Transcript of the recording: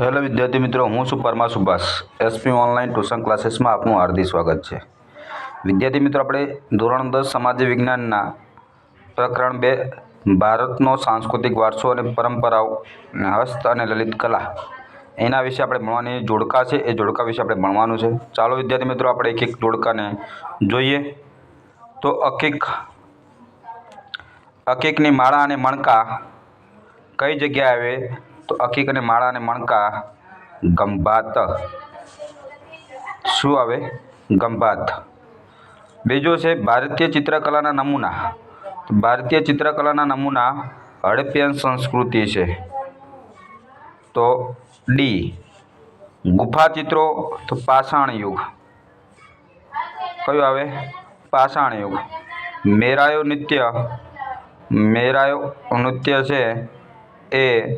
Hello વિદ્યાર્થી મિત્રો, હું છું Parmar Subhash. SP online tuition ક્લાસીસમાં આપનું હાર્દિક સ્વાગત છે. વિદ્યાર્થી મિત્રો, આપણે ધોરણ 10 સામાજિક વિજ્ઞાનના પ્રકરણ 2 ભારતનો સાંસ્કૃતિક વારસો અને પરંપરાઓ, હસ્ત અને લલિત કલા એના વિશે આપણે ભણવાની જોડકા છે. એ જોડકા વિશે આપણે ભણવાનું છે. ચાલો વિદ્યાર્થી મિત્રો, આપણે એક એક જોડકાને જોઈએ. તો અકીકની માળા અને મણકા કઈ જગ્યાએ આવે? તો અકીક અને માળા અને મણકા ગંભાત. શું આવે? ગંભાત. બીજો છે ભારતીય ચિત્રકલાના નમૂના. ભારતીય ચિત્રકલાના નમૂના હડપ્પીયન સંસ્કૃતિ છે. તો ડી. ગુફા ચિત્રો તો પાષાણ યુગ. કયું આવે? પાષાણ યુગ. મેરાયો નૃત્ય છે એ